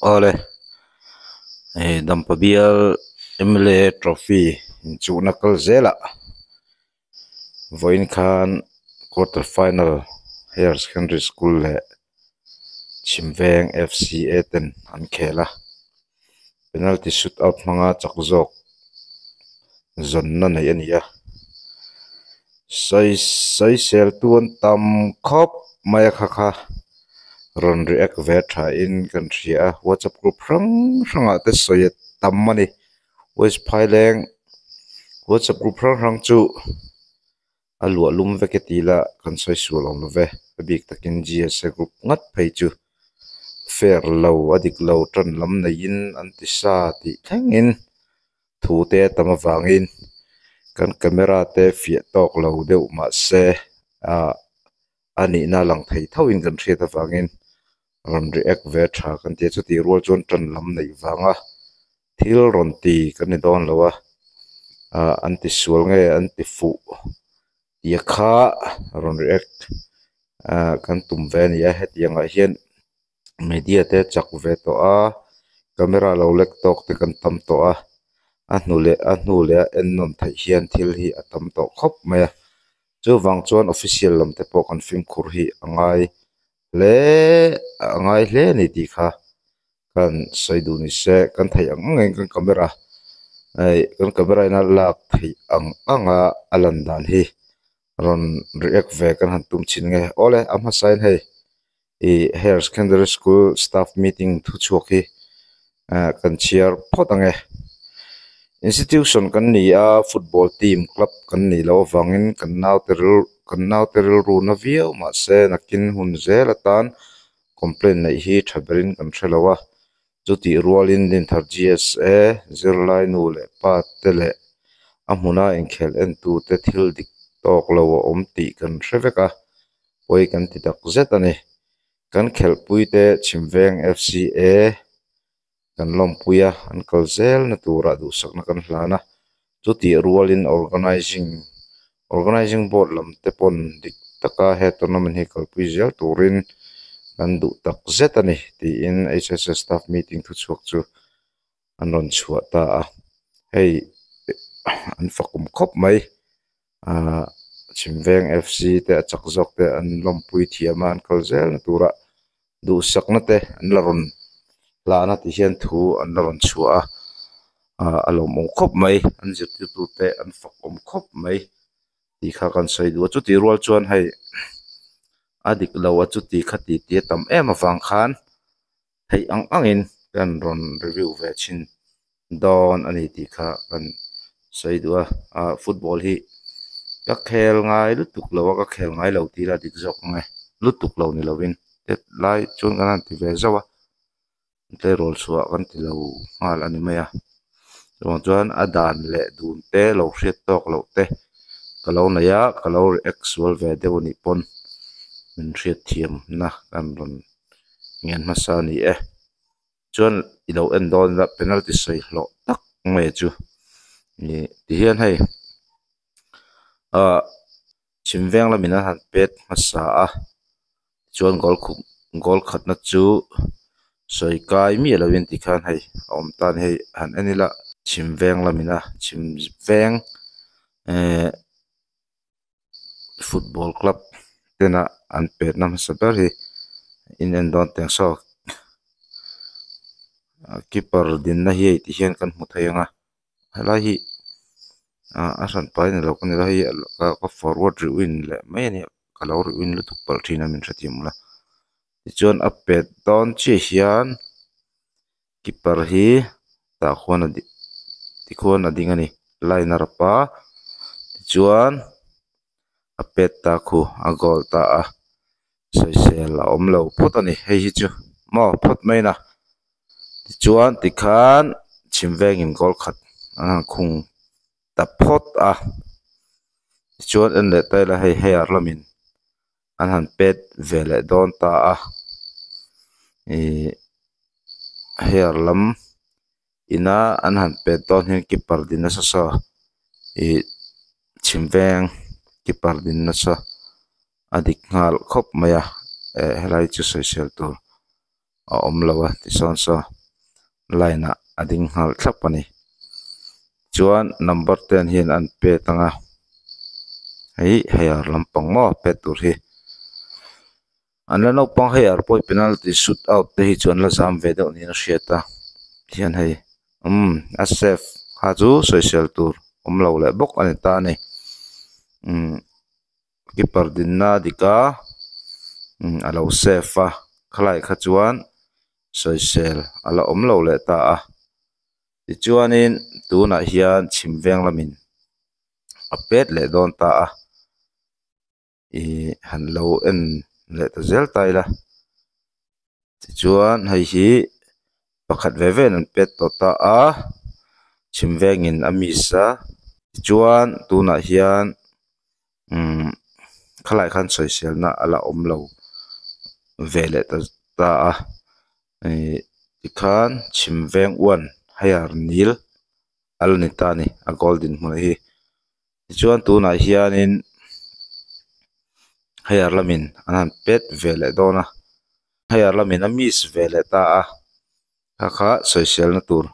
Ole, Dampabial Emile Trophy chu nakal zela voin khan quarter final higher secondary school le Chimveng FC Eten an khela penalty shootout manga chakzok zonna nei ania sai sel tuan tam khop maya kha ron react ve tha in country a WhatsApp group rang te soyet tam mani West Phaileng WhatsApp group rang chu alua lum veketila kan soi sulom ve big takin GS group ngat phei chu fair low adik low tran lam nei in antisa ti thengin thu te tamawangin kan camera te fia tok low deuh ma se a ani na lang thei thawin kan thria tawangin ron react ve tha kan te chu ti rual chon tran lam nei wanga thil ron ti kan ni don lowa anti sual nge anti fu ya kha ron react kan tum ve ni a het yang a hian media te chak ve to a camera lo lek tok te kan tam to a nu le en non thai hian thil hi atam to khop mai chu wang chuan official lam te po kan film khur hi angai hle ni ti kha kan saidu ni se kan thai ang kan camera kan camera ina lak thei anga alan dan hi ron react ve kan han tum chin nge ole ama sign hei higher secondary school staff meeting thu chuak hi kan chair photange institution kan ni a football team club kan ni lo wangin kan nau teril ru na viau ma se nakin hun zelatan complain nei hi thaberin kan threlowa chuti rualin din thar GSA zirlai nu le pa tele amuna in khel en tu te thil dik tok lo om ti kan threveka poi kan ti tak zetani kan khel puite Chimveng FCA kan lom puya an kalzel na tura du sakna kan hlana chuti rualin organizing board lam te pon dik taka he tournament hi kalpui zel turin kan du tak zetani ti in HSS staff meeting thu chuak chu anon chhuwa ta hei an fakum khop mai Chimveng FC te achak zok te an lom pui thiama an kalzel na tura du sakna te an laron lana ti hian thu an laron chhuwa alom ong khop mai an zirti tu te an fakum khop mai ti kha kan sai du chu ti rual chuan hei adik lawa chu ti khati ti tam em awang khan hei angin kan ron review ve chin don ani ti kha kan sai du football hi ka khel ngai lutuk lawa ka khel ngai lo ti la dik jok nge lutuk lo ni lovin te lai chun kan ti ve zawa te rol suwa kan ti lo ngal ani maya chuan adan le dun te lo hriat tok lo te kalo na ya kalo actual ve deu ni pon min hriat thiam na kan ron ngen masa ni chuan ilo en don la penalty sei hlo tak nge chu ni ti hian hei Chimveng la mina han pet masa chuan gol khat na chu soi kai mi lovin ti khan hei om tan hei han anila Chimveng la mina Chimveng football club tena an pet nam saber hi in en don teng so keeper din na hi ti hian kan hmu thei anga hala hi asan pai ne lo kan la hi ka forward win le mai ni kalo win lu tuk pal thina min thatiam la chuan a pet don chi hian keeper hi ta khona ti khona ding ani line rapa chuan a pet ta khu a goal ta soi sel la om lo phot ani hei hi chu mo phot mai na chuan ti khan Chimveng in goal khat khung ta phot chuan en le tai la hei hei arlamin an han pet vele don ta hei arlam ina an han pet don hin keeper din na sa Chimveng keeper din na sa adik ngal khop maya helai chu soi sel tur a om lawa ti son so line a ading hal thlap ani chuan number 10 hian an pe tanga hei hayar lampang mo pe tur hi an la no pang hayar poi penalty shoot out te hi chuan la zam ve deuh ni na hriata hian hei a safe ha chu social tur om lo le bok ani ta ni keeper din na dika alo safe a khalai kha chuan social ala om lo le ta a ti chuanin tuna hian chimveng lamin a pet le don ta a han lo en le ta zel tai la ti chuan hei hi pakhat ve ve an pet to ta a chimvengin amisa ti chuan tuna hian khalai khan social na ala om lo ve le ta a ti khan chimveng wan hayar nil al ni ta ni a golden hmun hi ti chuan tuna hianin hayar lamin an pet ve le dona hayar lamin a miss ve le ta a kha social na tur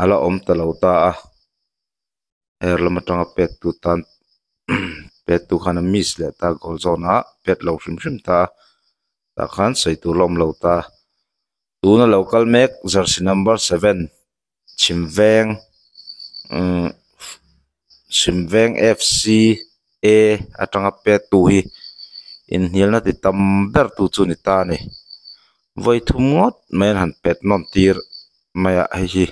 ala om ta lo ta a hayar lama tanga pet tu tan pet tu khan a miss le ta goal zone a pet lo hrim ta ta khan sei tu lom lo ta tuna local mek jersey number 7 chimveng chimveng FC a atanga pet tu hi in hilna ti tam ber tu chu ni ta ni voi thumngot men han pet non tir maya hi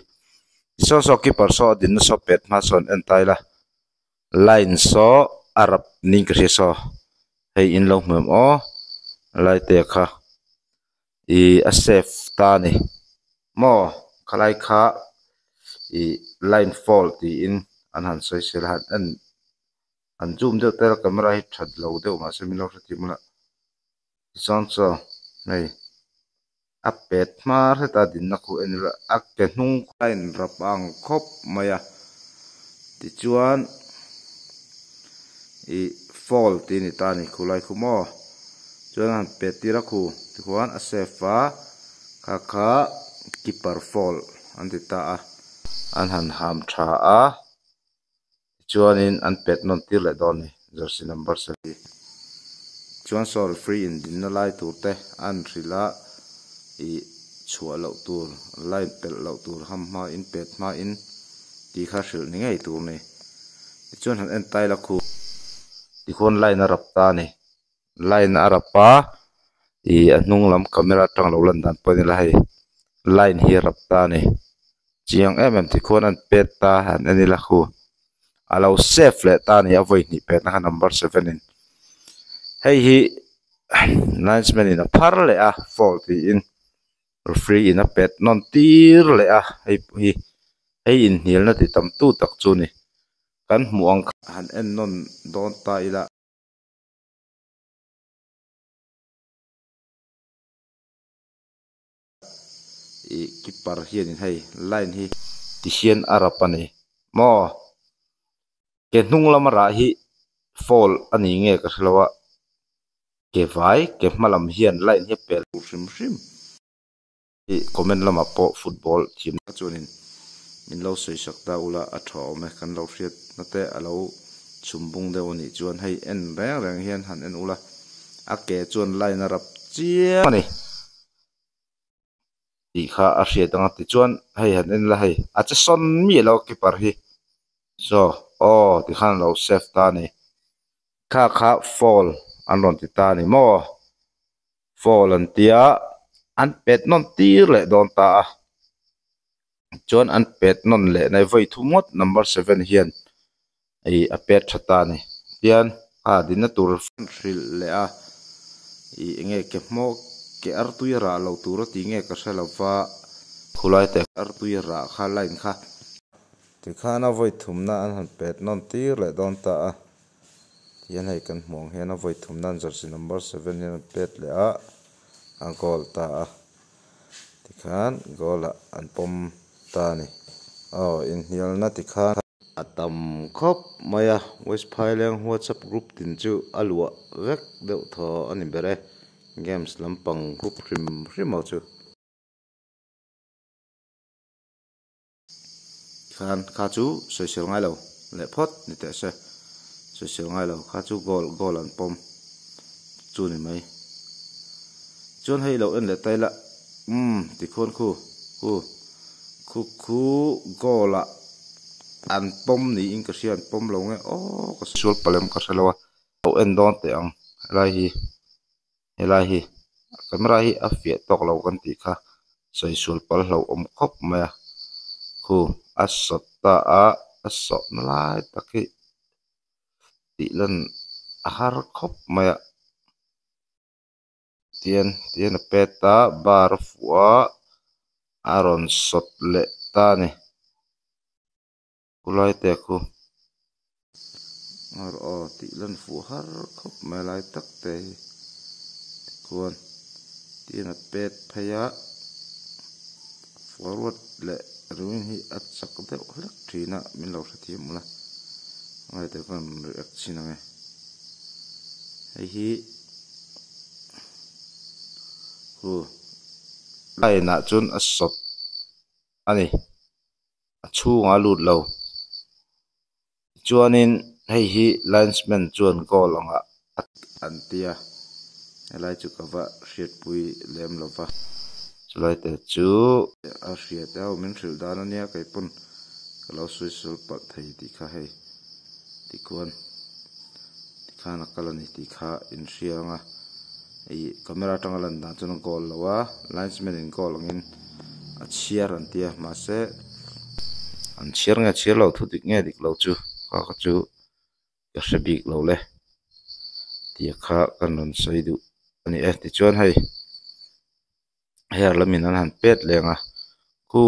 so keeper so din so pet ma son en taila line so arab ning kri so hei in lo mem o lai te kha a safe ta ni mo khalai kha line fall ti in an han social han an zoom de tel camera hi that lo de ma se mi lo ti mula son so nei a pet mar heta din na khu en la ak te hnung line rapang khop maya ti chuan fall ti ni ta ni khulai khu mo chuan an pet ti ra khu ti khuan a safe a kha keeper fall an ti ta a an han ham tha a chuanin an pet non tir le don ni jersey number 7 chuan sol free in din na lai tur te an rila chua lo tur line pel lo tur ham ma in pet ma in ti kha hril ni ngei tur ni chuan han en tai la khu ti khon line arap ta ni line arapa anung lam camera tang lo lan dan pawh la hei line hi rap ta ni chiang ti khon an pet ta han ani la khu alo safe le ta ni avoi ni pet na number 7 in hei hi linesman in a par le a fall ti in free in a pet non tir le a hei in hil na ti tam tu tak chu ni kan muang han en non don ta ila keeper hian in hei line hi ti hian arapani mo ke hnung lamara hi fall ani nge ka hlowa ke vai ke hmalam hian line hi pel hrim comment lama po football team na chuanin min lo sei sakta ula a tho me kan lo hriat nate alo chumbung de oni chuan hei en reng hian han en ula a ke chuan line arap chia ani ti kha a hriat anga ti chuan hei han en la hei a cha son mi lo keeper hi so ti khan lo safe ta ni kha fall an ron ti ta ni mo fall an tia an pet non tir le don ta chuan an pet non le nai voi thumot number 7 hian a pet thata ni tian din na tur ril le a nge ke mo ke ar tu ra lo tur ti nge ka selawa khulai te ar tu ra kha line kha ti khana voi thumna an han pet non tir le don ta hian hei kan hmong hian a voi thumna jersey number 7 hian pet le a goal ta ti khan goal an pom ta ni in hial na ti khan atam khop maya West Phaileng WhatsApp group tin chu alwa vek deuh tho ani bere games lampang group rim mau chu kha chu social ngai lo le phot ni te se social ngai lo kha chu goal an pom chu ni mai chuan hei lo en le taila ti khon khu gola an pom ni in ka sian pom lo nge ka sul palem ka selawa lo en don te ang helai hi camera hi a fia tok lo kan ti kha sei sul pal lo om khop ma khu asot ta asot na lai taki ti lan a har khop ma tien peta bar fuwa aron sot le ta ni kulai te khu ar ti lan fu har khop ma lai tak te kuan tien pet phaya forward le ruin hi atsak de olak thina min lo thati mula ngai te kan react china nge hi lai na chun asot ani achunga lut lo chuanin hi linesman chuan goal anga antia helai chu kawa hriat pui lem lova chulai te chu a hriat au min thil dan ania kai pun kalo sui sul pat thei ti kha hei ti kuan ti kha na kalani ti kha in hrianga ei camera tangalan dan chun goal lawa linesman in goal angin a chiar antia ma se an chiar nga chiar lo thu dik nge dik lo chu ka chu ya sabik lo le ti kha kanon sei du ani ti chuan hei her lamin an han pet lenga ku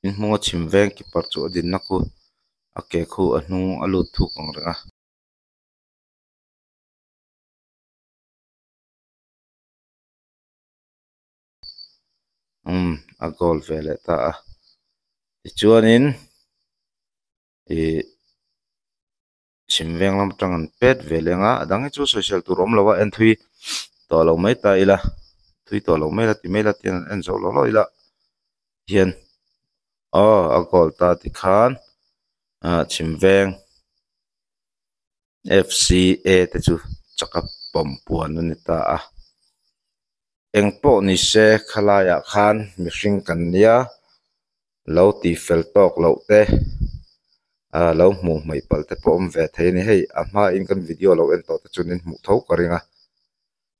in hmunga chimveng ki par chu adin na ku ake khu a hnung alu thuk ang renga a goal vele ta ti chuanin chimveng lam tang an pet velenga adang chu social tur om lawa en thui to lo mai ta ila thui to lo mai la ti mai la tian en zo lo ila hian a goal ta ti khan chimveng FCA te chu chaka pom puan ni ta engpo ni se khalaya khan mihring kan nia lo ti fel tok lo te lo mu mai pal te pom ve thei ni hei a ma in kan video lo en to te chunin mu tho karinga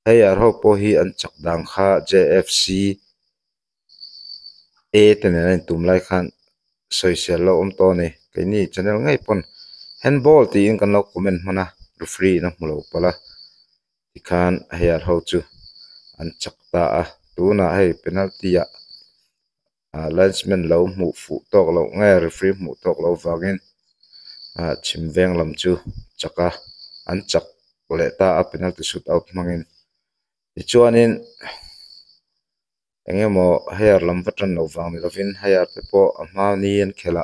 hei ar ho po hi an chak dang kha JFC a te ne tum lai khan social lo om to ni ke ni channel ngai pon handball ti in kan lo comment mana referee na mulo pala ti khan hei ar ho chu an chak ta tu na hei penalty linesman lo mu fu tok lo ngai referee mu tok lo wangin chimveng lam chu chaka an chak le ta a penalty shoot out mangin ti chuanin engemaw hair lam vatran lo wang ni lovin hair te po a hma ni an khela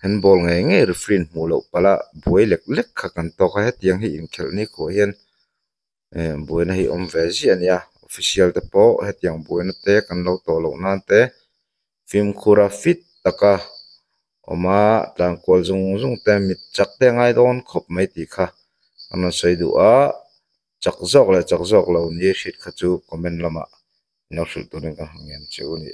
handball nge referee mu lo pala buai lek lek kha kan to ka hetiang hi in khel ni ko hian buai na hi om ve ji ania official te po hetiang buai na te kan lo to lo nan te film khura fit taka oma tangkol zung te mit chak te ngai don khop mai ti kha anon sei du chak jok lo ni hrit kha chu comment lama no sul turin ka hangian chu ni